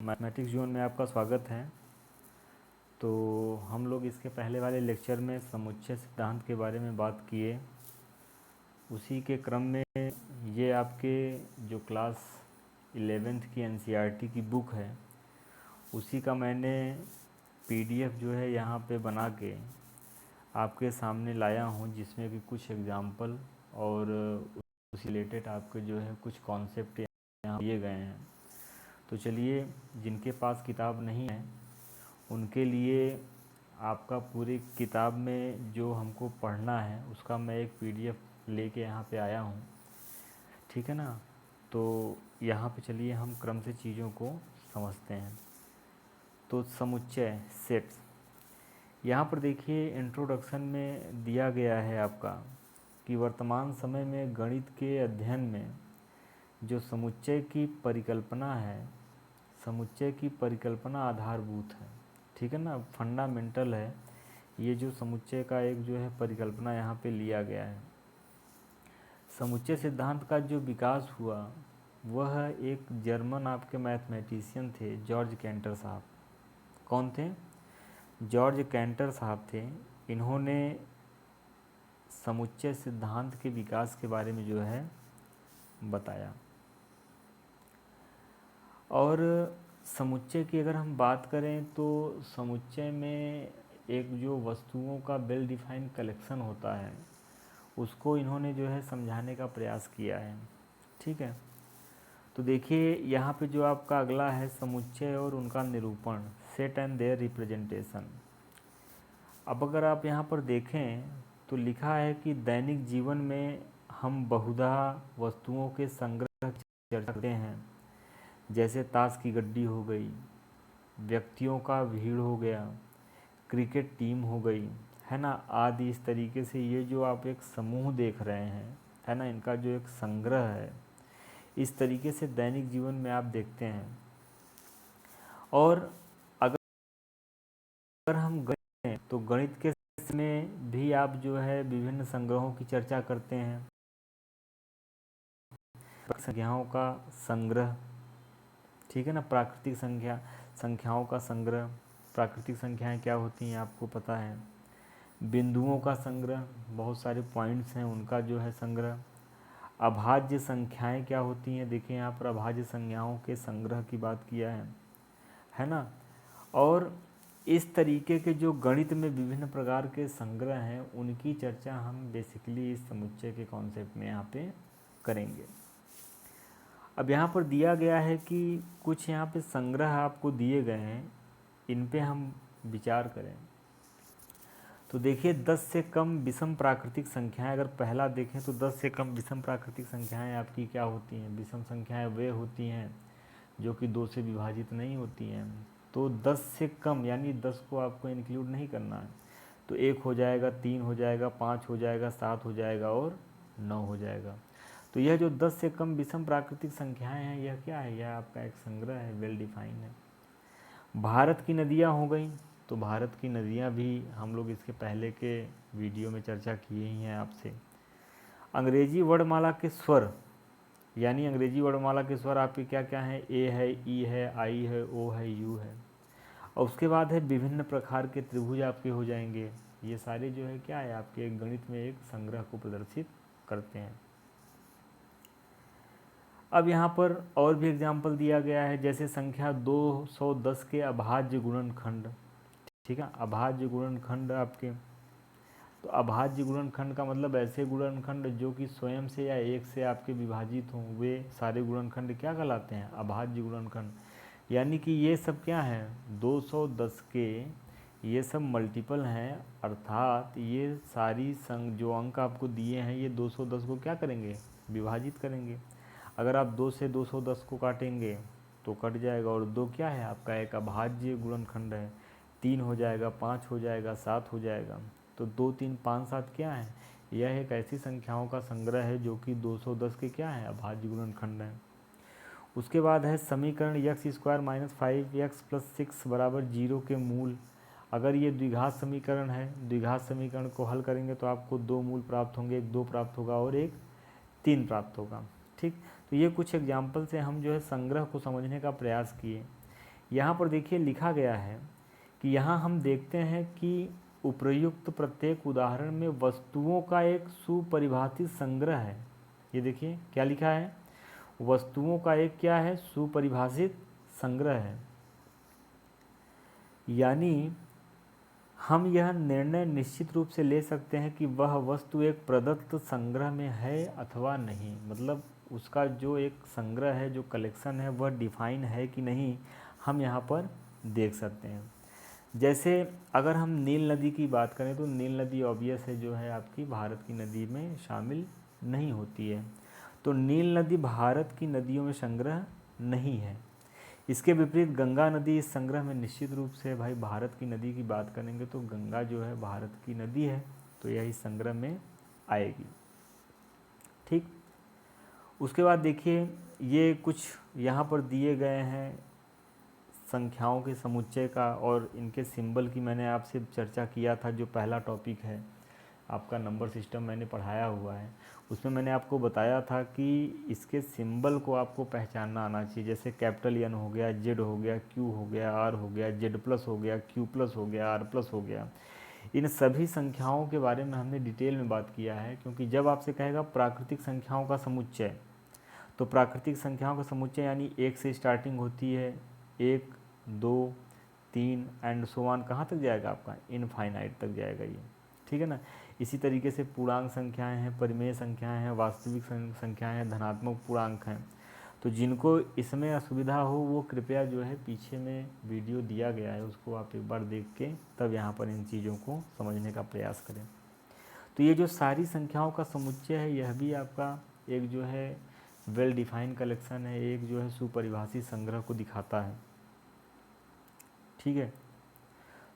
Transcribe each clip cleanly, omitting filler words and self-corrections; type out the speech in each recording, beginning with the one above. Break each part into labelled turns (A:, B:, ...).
A: Mathematics zone में आपका स्वागत है। तो हम लोग इसके पहले वाले लेक्चर में समुच्चय सिद्धांत के बारे में बात किए। उसी के क्रम में ये आपके जो क्लास 11th की एनसीईआरटी की बुक है, उसी का मैंने पीडीएफ जो है यहाँ पे बना के आपके सामने लाया हूँ, जिसमें कि कुछ एग्जाम्पल और उसी रिलेटेड आपके जो है कुछ कॉन्सेप्ट यहाँ दिए गए हैं। तो चलिए, जिनके पास किताब नहीं है उनके लिए आपका पूरी किताब में जो हमको पढ़ना है उसका मैं एक पीडीएफ लेके यहाँ पे आया हूँ, ठीक है ना। तो यहाँ पे चलिए हम क्रम से चीज़ों को समझते हैं। तो समुच्चय सेट्स, यहाँ पर देखिए इंट्रोडक्शन में दिया गया है आपका कि वर्तमान समय में गणित के अध्ययन में जो समुच्चय की परिकल्पना है, समुच्चय की परिकल्पना आधारभूत है, ठीक है ना, फंडामेंटल है। ये जो समुच्चय का एक जो है परिकल्पना यहाँ पे लिया गया है। समुच्चय सिद्धांत का जो विकास हुआ वह एक जर्मन आपके मैथमेटिशियन थे, जॉर्ज कैंटर साहब। कौन थे? जॉर्ज कैंटर साहब थे। इन्होंने समुच्चय सिद्धांत के विकास के बारे में जो है बताया। और समुच्चय की अगर हम बात करें तो समुच्चय में एक जो वस्तुओं का वेल डिफाइंड कलेक्शन होता है, उसको इन्होंने जो है समझाने का प्रयास किया है, ठीक है। तो देखिए यहाँ पे जो आपका अगला है समुच्चय और उनका निरूपण, सेट एंड देयर रिप्रेजेंटेशन। अब अगर आप यहाँ पर देखें तो लिखा है कि दैनिक जीवन में हम बहुधा वस्तुओं के संग्रह की चर्चा करते हैं, जैसे ताश की गड्डी हो गई, व्यक्तियों का भीड़ हो गया, क्रिकेट टीम हो गई, है ना, आदि। इस तरीके से ये जो आप एक समूह देख रहे हैं, है ना, इनका जो एक संग्रह है, इस तरीके से दैनिक जीवन में आप देखते हैं। और अगर हम गणित हैं तो गणित के में भी आप जो है विभिन्न संग्रहों की चर्चा करते हैं। संख्याओं का संग्रह, ठीक है ना, प्राकृतिक संख्याओं का संग्रह। प्राकृतिक संख्याएं क्या होती हैं आपको पता है। बिंदुओं का संग्रह, बहुत सारे पॉइंट्स हैं उनका जो है संग्रह। अभाज्य संख्याएं क्या होती हैं, देखिए यहाँ पर अभाज्य संख्याओं के संग्रह की बात किया है ना। और इस तरीके के जो गणित में विभिन्न प्रकार के संग्रह हैं, उनकी चर्चा हम बेसिकली इस समुच्चय के कॉन्सेप्ट में यहाँ पे करेंगे। अब यहाँ पर दिया गया है कि कुछ यहाँ पे संग्रह आपको दिए गए हैं, इन पे हम विचार करें। तो देखिए 10 से कम विषम प्राकृतिक संख्याएं, अगर पहला देखें तो 10 से कम विषम प्राकृतिक संख्याएं आपकी क्या होती हैं? विषम संख्याएं वे होती हैं जो कि 2 से विभाजित नहीं होती हैं। तो 10 से कम यानी 10 को आपको इंक्लूड नहीं करना है। तो 1 हो जाएगा, 3 हो जाएगा, 5 हो जाएगा, 7 हो जाएगा और 9 हो जाएगा। तो यह जो 10 से कम विषम प्राकृतिक संख्याएं हैं, यह क्या है? यह आपका एक संग्रह है, वेल डिफाइन है। भारत की नदियाँ हो गई, तो भारत की नदियाँ भी हम लोग इसके पहले के वीडियो में चर्चा किए ही हैं आपसे। अंग्रेजी वर्णमाला के स्वर, यानी अंग्रेजी वर्णमाला के स्वर आपके क्या क्या हैं? ए है, ई है, आई है, ओ है, यू है। और उसके बाद है विभिन्न प्रकार के त्रिभुज आपके हो जाएंगे। ये सारे जो है क्या है आपके गणित में एक संग्रह को प्रदर्शित करते हैं। अब यहाँ पर और भी एग्जाम्पल दिया गया है, जैसे संख्या 210 के अभाज्य गुणनखंड, ठीक है। अभाज्य गुणनखंड आपके, तो अभाज्य गुणनखंड का मतलब ऐसे गुणनखंड जो कि स्वयं से या एक से आपके विभाजित हों, वे सारे गुणनखंड क्या कहलाते हैं? अभाज्य गुणनखंड। यानी कि ये सब क्या हैं? 210 के ये सब मल्टीपल हैं, अर्थात ये सारी जो अंक आपको दिए हैं ये 210 को क्या करेंगे? विभाजित करेंगे। अगर आप 2 से 210 को काटेंगे तो कट जाएगा, और 2 क्या है आपका? एक अभाज्य गुणनखंड है। 3 हो जाएगा, 5 हो जाएगा, 7 हो जाएगा। तो 2, 3, 5, 7 क्या है? यह एक ऐसी संख्याओं का संग्रह है जो कि 210 के क्या है? अभाज्य गुणनखंड है। उसके बाद है समीकरण x² - 5x + 6 = 0 के मूल। अगर ये द्विघात समीकरण है, द्विघात समीकरण को हल करेंगे तो आपको 2 मूल प्राप्त होंगे, एक 2 प्राप्त होगा और एक 3 प्राप्त होगा, ठीक। तो ये कुछ एग्जाम्पल से हम जो है संग्रह को समझने का प्रयास किए। यहाँ पर देखिए लिखा गया है कि यहाँ हम देखते हैं कि उपर्युक्त प्रत्येक उदाहरण में वस्तुओं का एक सुपरिभाषित संग्रह है। ये देखिए क्या लिखा है, वस्तुओं का एक क्या है, सुपरिभाषित संग्रह है। यानी हम यह निर्णय निश्चित रूप से ले सकते हैं कि वह वस्तु एक प्रदत्त संग्रह में है अथवा नहीं। मतलब उसका जो एक संग्रह है, जो कलेक्शन है, वह डिफाइन है कि नहीं, हम यहाँ पर देख सकते हैं। जैसे अगर हम नील नदी की बात करें तो नील नदी ऑब्वियस है जो है आपकी भारत की नदी में शामिल नहीं होती है, तो नील नदी भारत की नदियों में संग्रह नहीं है। इसके विपरीत गंगा नदी इस संग्रह में निश्चित रूप से, भाई भारत की नदी की बात करेंगे तो गंगा जो है भारत की नदी है, तो यह इस संग्रह में आएगी। ठीक, उसके बाद देखिए ये कुछ यहाँ पर दिए गए हैं संख्याओं के समुच्चय का, और इनके सिंबल की मैंने आपसे चर्चा किया था। जो पहला टॉपिक है आपका नंबर सिस्टम मैंने पढ़ाया हुआ है, उसमें मैंने आपको बताया था कि इसके सिंबल को आपको पहचानना आना चाहिए। जैसे कैपिटल एन हो गया, जेड हो गया, क्यू हो गया, आर हो गया, जेड प्लस हो गया, क्यू प्लस हो गया, आर प्लस हो गया। इन सभी संख्याओं के बारे में हमने डिटेल में बात किया है, क्योंकि जब आपसे कहेगा प्राकृतिक संख्याओं का समुच्चय, तो प्राकृतिक संख्याओं का समुच्चय यानी एक से स्टार्टिंग होती है, 1 2 3 एंड सो ऑन, कहाँ तक जाएगा आपका, इनफाइनाइट तक जाएगा ये। ठीक है ना। इसी तरीके से पूर्णांक संख्याएं हैं, परिमेय संख्याएं हैं, वास्तविक संख्याएं हैं, धनात्मक पूर्णांक हैं। तो जिनको इसमें असुविधा हो वो कृपया जो है पीछे में वीडियो दिया गया है उसको आप एक बार देख के तब यहाँ पर इन चीज़ों को समझने का प्रयास करें। तो ये जो सारी संख्याओं का समुच्चय है यह भी आपका एक जो है वेल डिफाइंड कलेक्शन है, एक जो है सुपरिभाषित संग्रह को दिखाता है। ठीक है,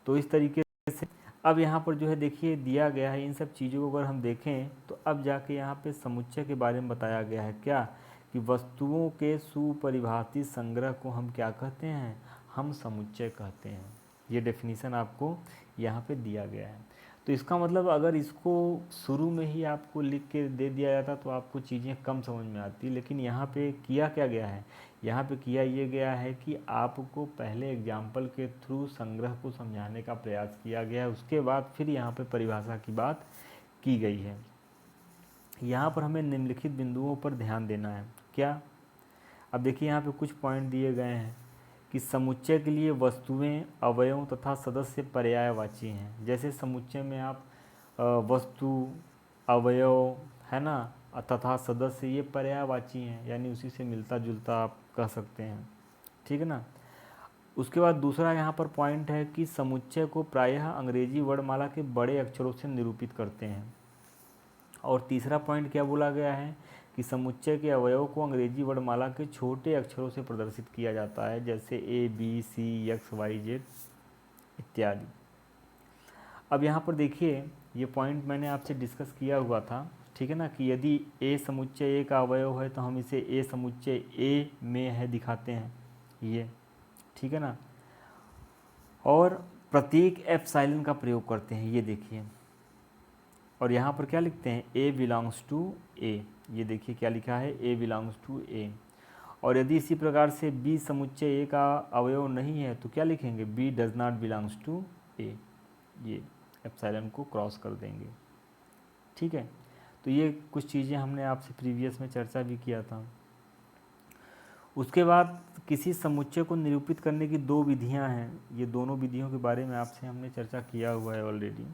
A: तो इस तरीके से अब यहाँ पर जो है देखिए दिया गया है, इन सब चीज़ों को अगर हम देखें तो अब जाके यहाँ पे समुच्चय के बारे में बताया गया है क्या, कि वस्तुओं के सुपरिभाषित संग्रह को हम क्या कहते हैं, हम समुच्चय कहते हैं। ये डेफिनेशन आपको यहाँ पे दिया गया है। तो इसका मतलब अगर इसको शुरू में ही आपको लिख के दे दिया जाता तो आपको चीज़ें कम समझ में आती, लेकिन यहाँ पे किया क्या गया है, यहाँ पे किया ये गया है कि आपको पहले एग्जाम्पल के थ्रू संग्रह को समझाने का प्रयास किया गया है, उसके बाद फिर यहाँ पे परिभाषा की बात की गई है। यहाँ पर हमें निम्नलिखित बिंदुओं पर ध्यान देना है। क्या, अब देखिए यहाँ पे कुछ पॉइंट दिए गए हैं कि समुच्चय के लिए वस्तुएं, अवयव तथा सदस्य पर्यायवाची हैं। जैसे समुच्चय में आप वस्तु, अवयव है ना, तथा सदस्य ये पर्यायवाची हैं, यानी उसी से मिलता जुलता आप कह सकते हैं। ठीक है ना। उसके बाद दूसरा यहाँ पर पॉइंट है कि समुच्चय को प्रायः अंग्रेजी वर्णमाला के बड़े अक्षरों से निरूपित करते हैं। और तीसरा पॉइंट क्या बोला गया है कि समुच्चय के अवयव को अंग्रेजी वर्णमाला के छोटे अक्षरों से प्रदर्शित किया जाता है, जैसे A B C X Y Z इत्यादि। अब यहाँ पर देखिए ये पॉइंट मैंने आपसे डिस्कस किया हुआ था, ठीक है ना, कि यदि ए समुच्चय ए का अवयव है तो हम इसे ए समुच्चय ए में है दिखाते हैं ये, ठीक है ना। और प्रतीक एप्सिलॉन का प्रयोग करते हैं, ये देखिए। और यहाँ पर क्या लिखते हैं, ए बिलोंग्स टू ए, ये देखिए क्या लिखा है, ए बिलोंग्स टू ए। और यदि इसी प्रकार से बी समुच्चय ए का अवयव नहीं है तो क्या लिखेंगे, B does not belongs to A, ये एप्सिलॉन को क्रॉस कर देंगे। ठीक है, तो ये कुछ चीज़ें हमने आपसे प्रीवियस में चर्चा भी किया था। उसके बाद किसी समुच्चय को निरूपित करने की दो विधियां हैं, ये दोनों विधियों के बारे में आपसे हमने चर्चा किया हुआ है ऑलरेडी,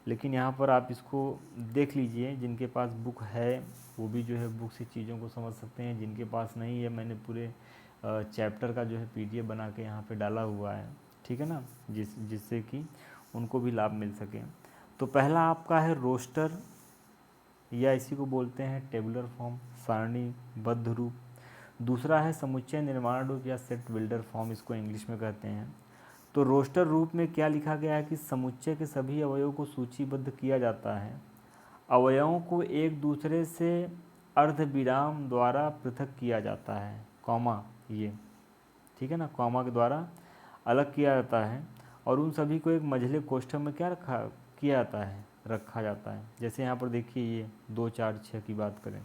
A: लेकिन यहाँ पर आप इसको देख लीजिए, जिनके पास बुक है वो भी जो है बुक से चीज़ों को समझ सकते हैं, जिनके पास नहीं है मैंने पूरे चैप्टर का जो है PDF बना के यहाँ पे डाला हुआ है, ठीक है ना, जिससे कि उनको भी लाभ मिल सके। तो पहला आपका है रोस्टर, या इसी को बोलते हैं टेबुलर फॉर्म, सारणीबद्ध रूप। दूसरा है समुच्चय निर्माण रूप या सेट बिल्डर फॉर्म, इसको इंग्लिश में कहते हैं। तो रोस्टर रूप में क्या लिखा गया है कि समुच्चय के सभी अवयवों को सूचीबद्ध किया जाता है, अवयवों को एक दूसरे से अर्धविराम द्वारा पृथक किया जाता है, कॉमा, ये ठीक है ना, कॉमा के द्वारा अलग किया जाता है, और उन सभी को एक मझले कोष्ठक में क्या रखा जाता है। जैसे यहाँ पर देखिए ये 2 4 6 की बात करें,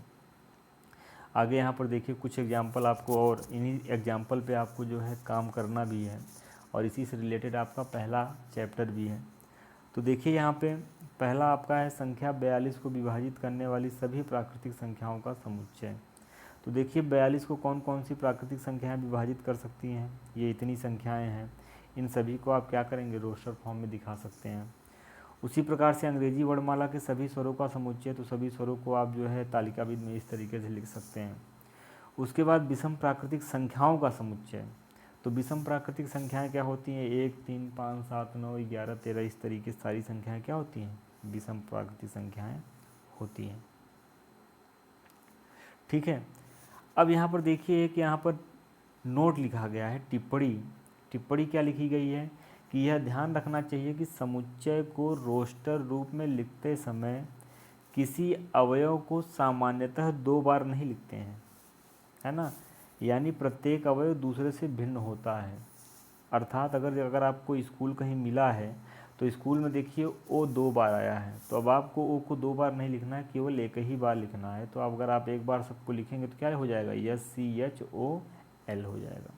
A: आगे यहाँ पर देखिए कुछ एग्जाम्पल आपको, और इन्हीं एग्जाम्पल पे आपको जो है काम करना भी है, और इसी से रिलेटेड आपका पहला चैप्टर भी है। तो देखिए यहाँ पे पहला आपका है संख्या 42 को विभाजित करने वाली सभी प्राकृतिक संख्याओं का समुच्चय। तो देखिए 42 को कौन कौन सी प्राकृतिक संख्याएं विभाजित कर सकती हैं, ये इतनी संख्याएं हैं, इन सभी को आप क्या करेंगे, रोस्टर फॉर्म में दिखा सकते हैं। उसी प्रकार से अंग्रेजी वर्णमाला के सभी स्वरों का समुच्चय, तो सभी स्वरों को आप जो है तालिकाविद में इस तरीके से लिख सकते हैं। उसके बाद विषम प्राकृतिक संख्याओं का समुच्चय, तो विषम प्राकृतिक संख्याएं क्या होती हैं, 1, 3, 5, 7, 9, 11, 13, इस तरीके से सारी संख्याएं क्या होती हैं, विषम प्राकृतिक संख्याएं होती हैं। ठीक है, अब यहाँ पर देखिए एक यहाँ पर नोट लिखा गया है, टिप्पणी। टिप्पणी क्या लिखी गई है कि यह ध्यान रखना चाहिए कि समुच्चय को रोस्टर रूप में लिखते समय किसी अवयव को सामान्यतः 2 बार नहीं लिखते हैं, है ना, यानी प्रत्येक अवयव दूसरे से भिन्न होता है। अर्थात अगर आपको स्कूल कहीं मिला है तो स्कूल में देखिए ओ 2 बार आया है, तो अब आपको ओ को 2 बार नहीं लिखना है, केवल एक ही बार लिखना है। तो अब अगर आप एक बार सबको लिखेंगे तो क्या हो जाएगा, SCHOL हो जाएगा।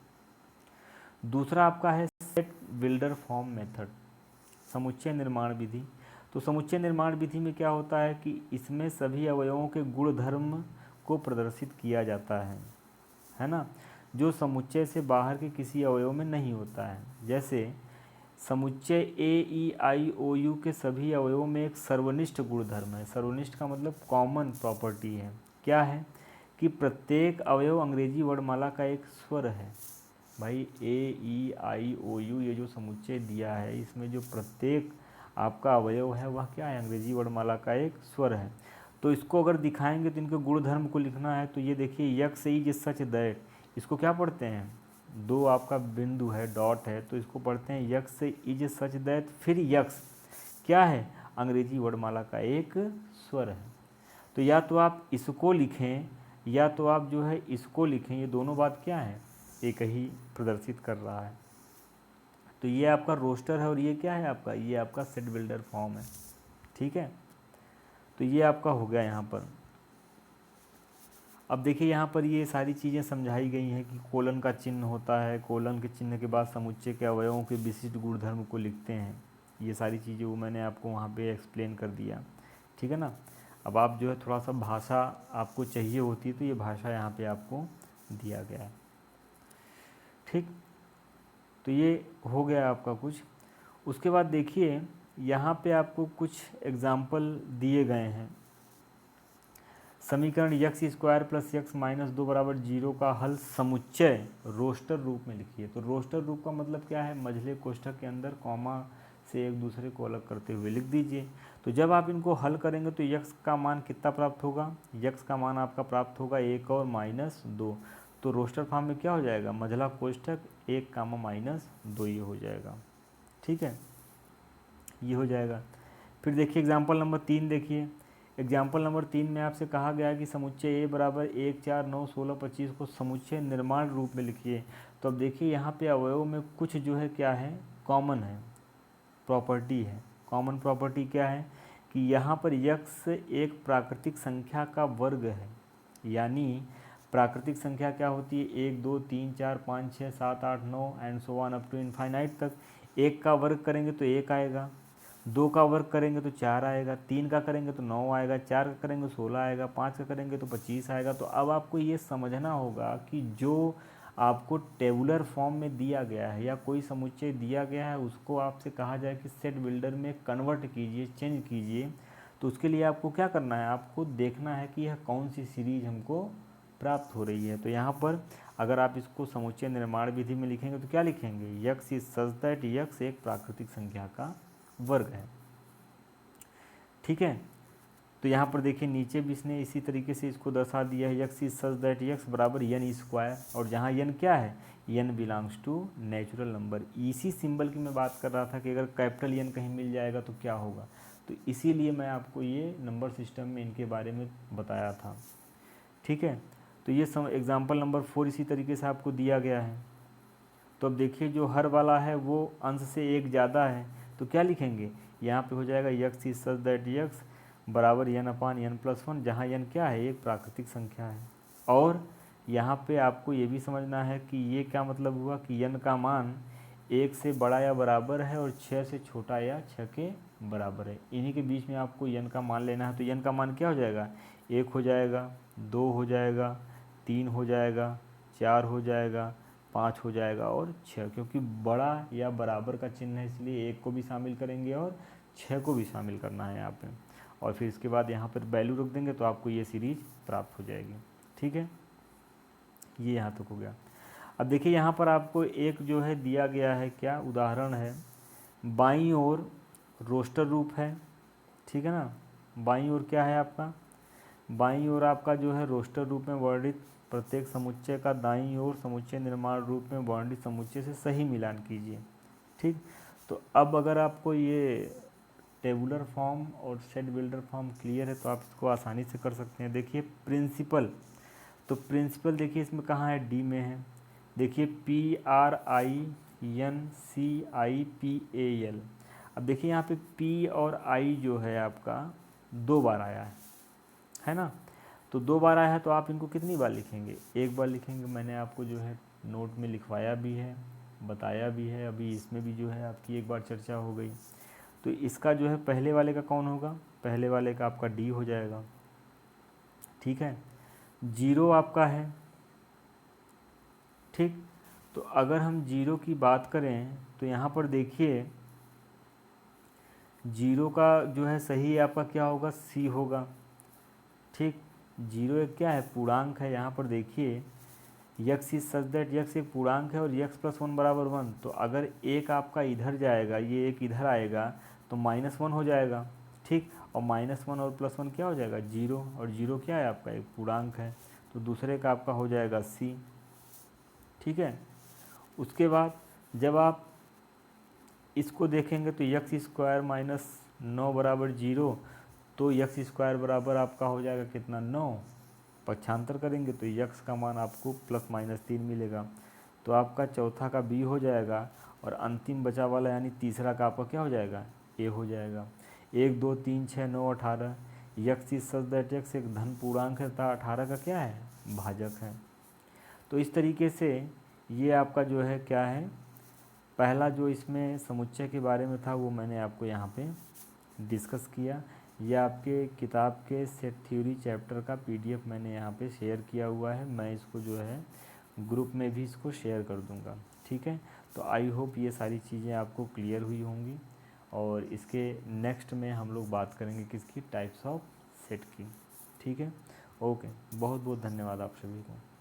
A: दूसरा आपका है सेट बिल्डर फॉर्म मेथड, समुच्चय निर्माण विधि। तो समुच्चय निर्माण विधि में क्या होता है कि इसमें सभी अवयवों के गुणधर्म को प्रदर्शित किया जाता है ना, जो समुच्चय से बाहर के किसी अवयव में नहीं होता है। जैसे समुच्चय AEIOU के सभी अवयवों में एक सर्वनिष्ठ गुणधर्म है। सर्वनिष्ठ का मतलब कॉमन प्रॉपर्टी है, क्या है कि प्रत्येक अवयव अंग्रेजी वर्णमाला का एक स्वर है। भाई AEIOU ये जो समुच्चय दिया है, इसमें जो प्रत्येक आपका अवयव है वह क्या है, अंग्रेजी वर्णमाला का एक स्वर है। तो इसको अगर दिखाएंगे तो इनके गुणधर्म को लिखना है। तो ये देखिए यक्स इज सच दैट, इसको क्या पढ़ते हैं, 2 आपका बिंदु है, डॉट है, तो इसको पढ़ते हैं यक्स इज सच दैट। फिर यक्स क्या है, अंग्रेजी वर्णमाला का एक स्वर है। तो या तो आप इसको लिखें या तो आप जो है इसको लिखें, ये दोनों बात क्या है, एक ही प्रदर्शित कर रहा है। तो ये आपका रोस्टर है और ये क्या है आपका, ये आपका सेट बिल्डर फॉर्म है। ठीक है, तो ये आपका हो गया यहाँ पर। अब देखिए यहाँ पर ये सारी चीज़ें समझाई गई हैं कि कोलन का चिन्ह होता है, कोलन के चिन्ह के बाद समुच्चय के अवयवों के विशिष्ट गुणधर्म को लिखते हैं। ये सारी चीज़ें वो मैंने आपको वहाँ पे एक्सप्लेन कर दिया, ठीक है ना। अब आप जो है थोड़ा सा भाषा आपको चाहिए होती है तो ये भाषा यहाँ पे आपको दिया गया है, ठीक। तो ये हो गया आपका कुछ। उसके बाद देखिए यहाँ पे आपको कुछ एग्जाम्पल दिए गए हैं। समीकरण x square plus x minus 2 बराबर 0 का हल समुच्चय रोस्टर रूप में लिखिए। तो रोस्टर रूप का मतलब क्या है, मझले कोष्ठक के अंदर कॉमा से एक दूसरे को अलग करते हुए लिख दीजिए। तो जब आप इनको हल करेंगे तो यक्स का मान कितना प्राप्त होगा, यक्स का मान आपका प्राप्त होगा 1 और -2। तो रोस्टर फॉर्म में क्या हो जाएगा, मझला कोष्ठक 1 -2 ये हो जाएगा, ठीक है, ये हो जाएगा। फिर देखिए एग्जाम्पल नंबर 3 देखिए। एग्जाम्पल नंबर 3 में आपसे कहा गया है कि समुच्चय A बराबर 1, 4, 9, 16, 25 को समुच्चय निर्माण रूप में लिखिए। तो अब देखिए यहाँ पे अवयव में कुछ जो है क्या है, कॉमन है, प्रॉपर्टी है। कॉमन प्रॉपर्टी क्या है कि यहाँ पर यक्स एक प्राकृतिक संख्या का वर्ग है, यानी प्राकृतिक संख्या क्या होती है, 1, 2, 3, 4, 5, 6, 7, 8, 9 and so on up to infinite तक। 1 का वर्ग करेंगे तो 1 आएगा, 2 का वर्ग करेंगे तो 4 आएगा, 3 का करेंगे तो 9 आएगा, 4 का करेंगे 16 आएगा, 5 का करेंगे तो 25 आएगा। तो अब आपको ये समझना होगा कि जो आपको टेबुलर फॉर्म में दिया गया है या कोई समुच्चय दिया गया है उसको आपसे कहा जाए कि सेट बिल्डर में कन्वर्ट कीजिए, चेंज कीजिए। तो उसके लिए आपको क्या करना है, आपको देखना है कि यह कौन सी सीरीज हमको प्राप्त हो रही है। तो यहाँ पर अगर आप इसको समुच्चय निर्माण विधि में लिखेंगे तो क्या लिखेंगे, x is such that x एक प्राकृतिक संख्या का वर्ग है, ठीक है। तो यहाँ पर देखिए नीचे भी इसने इसी तरीके से इसको दर्शा दिया है, x is such that x बराबर n स्क्वायर, और जहाँ n क्या है, n belongs to natural number. इसी सिंबल की मैं बात कर रहा था कि अगर कैपिटल N कहीं मिल जाएगा तो क्या होगा, तो इसीलिए मैं आपको ये नंबर सिस्टम में इनके बारे में बताया था, ठीक है। तो ये एग्जाम्पल नंबर 4 इसी तरीके से आपको दिया गया है। तो अब देखिए जो हर वाला है वो अंश से 1 ज़्यादा है, तो क्या लिखेंगे, यहाँ पे हो जाएगा x is such that x बराबर n/n+1, जहाँ n क्या है, एक प्राकृतिक संख्या है, और यहाँ पे आपको ये भी समझना है कि ये क्या मतलब हुआ कि n का मान 1 से बड़ा या बराबर है और 6 से छोटा या 6 के बराबर है। इन्हीं के बीच में आपको n का मान लेना है। तो n का मान क्या हो जाएगा, 1 हो जाएगा, 2 हो जाएगा, 3 हो जाएगा, 4 हो जाएगा, 5 हो जाएगा और 6, क्योंकि बड़ा या बराबर का चिन्ह है इसलिए 1 को भी शामिल करेंगे और 6 को भी शामिल करना है यहाँ पे। और फिर इसके बाद यहाँ पर वैल्यू रख देंगे तो आपको ये सीरीज प्राप्त हो जाएगी। ठीक है, ये यहाँ तक हो गया। अब देखिए यहाँ पर आपको एक जो है दिया गया है, क्या उदाहरण है, बाईं ओर रोस्टर रूप है। ठीक है ना, बाईं ओर क्या है आपका, बाईं ओर आपका जो है रोस्टर रूप में वर्णित प्रत्येक समुच्चय का दाईं ओर समुच्चय निर्माण रूप में वर्णित समुच्चय से सही मिलान कीजिए। ठीक, तो अब अगर आपको ये टेबुलर फॉर्म और सेट बिल्डर फॉर्म क्लियर है तो आप इसको आसानी से कर सकते हैं। देखिए प्रिंसिपल, तो प्रिंसिपल देखिए इसमें कहाँ है, डी में है। देखिए PRINCIPAL। अब देखिए यहाँ पे P और I जो है आपका 2 बार आया है ना। तो 2 बार आया है तो आप इनको कितनी बार लिखेंगे, 1 बार लिखेंगे। मैंने आपको जो है नोट में लिखवाया भी है, बताया भी है, अभी इसमें भी जो है आपकी 1 बार चर्चा हो गई। तो इसका जो है पहले वाले का कौन होगा, पहले वाले का आपका D हो जाएगा। ठीक है, 0 आपका है। ठीक, तो अगर हम 0 की बात करें तो यहाँ पर देखिए 0 का जो है सही आपका क्या होगा, C होगा। ठीक, 0 एक क्या है, पूर्णांक है। यहाँ पर देखिए x is such that x एक पूर्णांक है और यक्स प्लस 1 बराबर 1। तो अगर एक आपका इधर जाएगा, ये एक इधर आएगा तो -1 हो जाएगा। ठीक, और -1 और +1 क्या हो जाएगा, 0, और 0 क्या है आपका, एक पूर्णांक है। तो दूसरे का आपका हो जाएगा C। ठीक है, उसके बाद जब आप इसको देखेंगे तो यक्स स्क्वायर -9 बराबर 0, तो यक्स स्क्वायर बराबर आपका हो जाएगा कितना, 9। पक्षांतर करेंगे तो यक्स का मान आपको +-3 मिलेगा। तो आपका चौथा का B हो जाएगा और अंतिम बचा वाला यानी तीसरा का आपका क्या हो जाएगा, A हो जाएगा। 1 2 3 6 9 18, x is such that x एक धन पूर्णांक है तथा 18 का क्या है, भाजक है। तो इस तरीके से ये आपका जो है क्या है, पहला जो इसमें समुच्चय के बारे में था वो मैंने आपको यहाँ पे डिस्कस किया। ये आपके किताब के सेट थ्योरी चैप्टर का PDF मैंने यहाँ पे शेयर किया हुआ है। मैं इसको जो है ग्रुप में भी इसको शेयर कर दूँगा। ठीक है, तो आई होप ये सारी चीज़ें आपको क्लियर हुई होंगी। और इसके नेक्स्ट में हम लोग बात करेंगे किसकी, टाइप्स ऑफ सेट की। ठीक है, ओके, बहुत बहुत धन्यवाद आप सभी को।